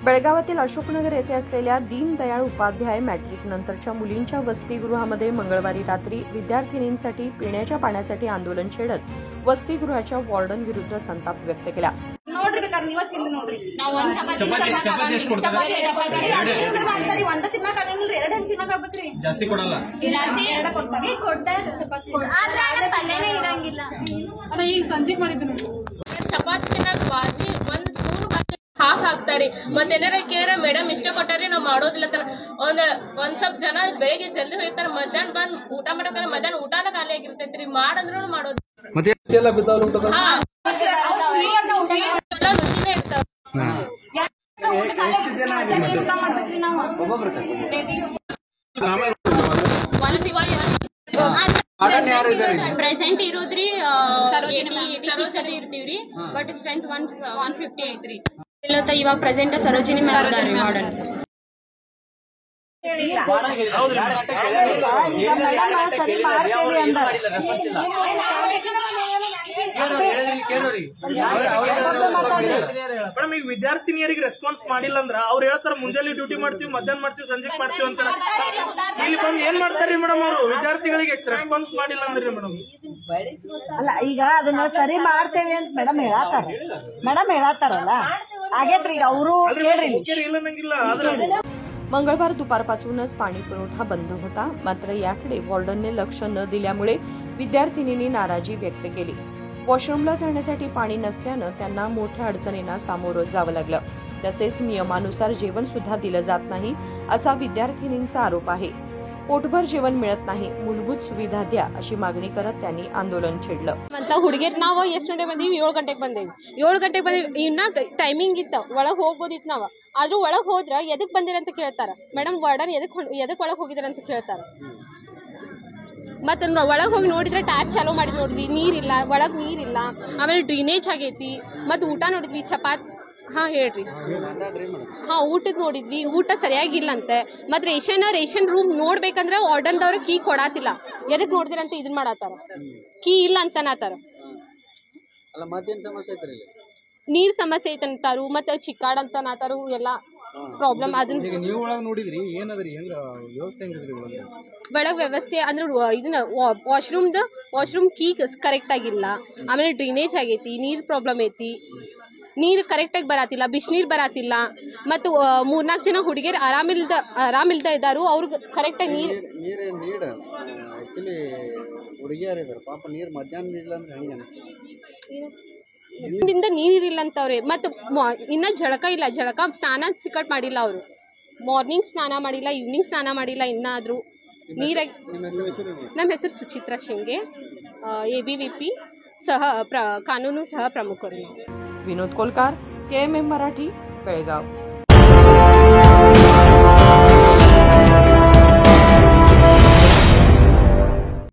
बेळगावातील अशोकनगर येथे असलेल्या दीनदयाळ उपाध्याय मॅट्रिक नंतरच्या मुलींच्या वसतिगृहामध्ये मंगळवारी रात्री विद्यार्थिनींसाठी पिण्याच्या पाण्यासाठी आंदोलन छेडत वसतिगृहाच्या वॉर्डन विरुद्ध संताप व्यक्त केला. ಹಾಫ್ ಹಾಕ್ತಾರೆ ಮತ್ತೇನಾರ ಕೇಳ ಮೇಡಮ್ ಇಷ್ಟ ಕೊಟ್ಟಾರೆ ನಾವು ಮಾಡೋದಿಲ್ಲ ತರ ಒಂದ್ ಸ್ವಲ್ಪ ಜನ ಬೆಳಿಗ್ಗೆ ಜಲ್ದಿ ಹೋಗ್ತಾರೆ ಮಧ್ಯಾಹ್ನ ಬಂದ್ ಊಟ ಮಾಡಕ ಮಧ್ಯಾಹ್ನ ಊಟನ ಖಾಲಿ ಆಗಿರ್ತೈತ್ರಿ ಮಾಡಂದ್ರೂ ಮಾಡೋದು ಪ್ರೆಸೆಂಟ್ ಇರೋದ್ರಿ 86 ಅಲ್ಲಿ ಇರ್ತೀವ್ರಿ ಬಟ್ ಸ್ಟ್ರೆಂತ್ 150 ಐತ್ರಿ. ಇವಾಗ ಪ್ರೆಸೆಂಟ್ ಸರೋಜಿನಿ ಮಾಡ್ರಿ ಮಾಡಲ್ ಮೇಡಮ್ ಈಗ ವಿದ್ಯಾರ್ಥಿನಿಯರಿಗೆ ರೆಸ್ಪಾನ್ಸ್ ಮಾಡಿಲ್ಲ ಅಂದ್ರ ಅವ್ರು ಹೇಳ್ತಾರ ಮುಂಜಾನೆ ಡ್ಯೂಟಿ ಮಾಡ್ತೀವಿ ಮಧ್ಯಾಹ್ನ ಮಾಡ್ತೀವಿ ಸಂಜೆಗೆ ಮಾಡ್ತೀವಿ ಅಂತಾರ. ಇಲ್ಲಿ ಬಂದು ಏನ್ ಮಾಡ್ತಾರ್ರಿ ಮೇಡಮ್ ಅವರು ವಿದ್ಯಾರ್ಥಿಗಳಿಗೆ ರೆಸ್ಪಾನ್ಸ್ ಮಾಡಿಲ್ಲ ಅಂದ್ರಿ ಮೇಡಮ್? ಅಲ್ಲ ಈಗ ಅದನ್ನ ಸರಿ ಮಾಡ್ತೇವೆ ಅಂತ ಮೇಡಮ್ ಹೇಳತ್ತಾರಲ್ಲ ಆಗೇತ್ರಿ. ಈಗ ಅವರು मंगळवार दुपारपासूनच पाणी पुरवठा बंद होता. मात्र याकडे वॉर्डनने लक्ष न दिल्यामुळे विद्यार्थिनींनी नाराजी व्यक्त केली. वॉशरूमला जाण्यासाठी पाणी नसल्यानं त्यांना मोठ्या अडचणींना सामोरं जावं लागलं. तसेच नियमानुसार जेवण सुद्धा दिलं जात नाही असा विद्यार्थिनींचा आरोप आहे. पोटभर जेवण मिळत नाही, मूलभूत सुविधा द्या अशी मागणी करत त्यांनी आंदोलन छेडलं. ಹುಡುಗಿಯರ್ ನಾವು ಎಷ್ಟು ಗಂಟೆಗೆ ಬಂದೀವಿ? 7 ಗಂಟೆಗೆ ಬಂದೇವಿ. 7 ಗಂಟೆಗೆ ಬಂದೇವಿ. ಇನ್ನ ಟೈಮಿಂಗ್ ಇತ್ತ ಒಳಗೆ ಹೋಗ್ಬೋದಿತ್ತು ನಾವು. ಆದ್ರೂ ಒಳಗೆ ಹೋದ್ರ ಎದಕ್ ಬಂದಿರ ಅಂತ ಕೇಳ್ತಾರ. ಮೇಡಮ್ ವಾರ್ಡನ್ ಎದಕ್ ಒಳಗೆ ಹೋಗಿದಾರ ಅಂತ ಕೇಳ್ತಾರ. ಮತ್ತೆ ಒಳಗೆ ಹೋಗಿ ನೋಡಿದ್ರೆ ಟ್ಯಾಪ್ ಚಾಲೂ ಮಾಡಿ ನೋಡಿದ್ವಿ, ನೀರಿಲ್ಲ, ಒಳಗೆ ನೀರಿಲ್ಲ. ಆಮೇಲೆ ಡ್ರೈನೇಜ್ ಆಗೈತಿ. ಮತ್ತೆ ಊಟ ನೋಡಿದ್ವಿ, ಚಪಾತಿ. ಹೇಳ್ರಿ. ಊಟದ್ ನೋಡಿದ್ವಿ, ಊಟ ಸರಿಯಾಗಿಲ್ಲಂತೆ. ಮತ್ತೆ ರೇಷನ್ ರೂಮ್ ನೋಡ್ಬೇಕಂದ್ರೆ ವಾರ್ಡನ್ದವ್ರ ಕೀ ಕೊಡಾತಿಲ್ಲ. ಎದಕ್ ನೋಡ್ದಿರಂತ ಇದನ್ ಮಾಡಾತಾರ. ಕೀ ಇಲ್ಲ ಅಂತನಾತಾರ. ನೀರ್ ಸಮಸ್ಯೆ ಐತಂತಾರು, ಮತ್ತೆ ಚಿಕ್ಕಾಡ್ ಅಂತನಾತಾರು. ಎಲ್ಲ ಪ್ರಾಬ್ಲಮ್. ಅದನ್ನ ಒಳಗ್ ವ್ಯವಸ್ಥೆ ಅಂದ್ರೆ ಇದನ್ನ ವಾಶ್ರೂಮ್ ಕೀ ಕರೆಕ್ಟ್ ಆಗಿಲ್ಲ. ಆಮೇಲೆ ಡ್ರೈನೇಜ್ ಆಗೈತಿ, ನೀರ್ ಪ್ರಾಬ್ಲಮ್ ಐತಿ. ನೀರು ಕರೆಕ್ಟಾಗಿ ಬರಾತಿಲ್ಲ, ಬಿಸಿನೀರು ಬರಾತಿಲ್ಲ. ಮತ್ತು 3-4 ಜನ ಹುಡುಗಿಯರು ಆರಾಮಿಲ್ದ ಇದ್ದಾರು. ಅವ್ರಿಗೆ ಕರೆಕ್ಟಾಗಿ ನೀರಿಲ್ಲ ಅಂತವ್ರೆ. ಮತ್ತು ಇನ್ನ ಜಳಕ ಇಲ್ಲ, ಸ್ನಾನ ಸಿಕ್ಕಟ್ ಮಾಡಿಲ್ಲ ಅವರು. ಮಾರ್ನಿಂಗ್ ಸ್ನಾನ ಮಾಡಿಲ್ಲ, ಈವ್ನಿಂಗ್ ಸ್ನಾನ ಮಾಡಿಲ್ಲ. ಇನ್ನಾದ್ರೂ ನೀರಾಗಿ. ನಮ್ಮ ಹೆಸರು ಸುಚಿತ್ರಾ ಶಿಂಗೆ, ABVP ಕಾನೂನು ಸಹ ಪ್ರಮುಖರು. विनोद कोलकार, KMM मराठी, बेळगाव.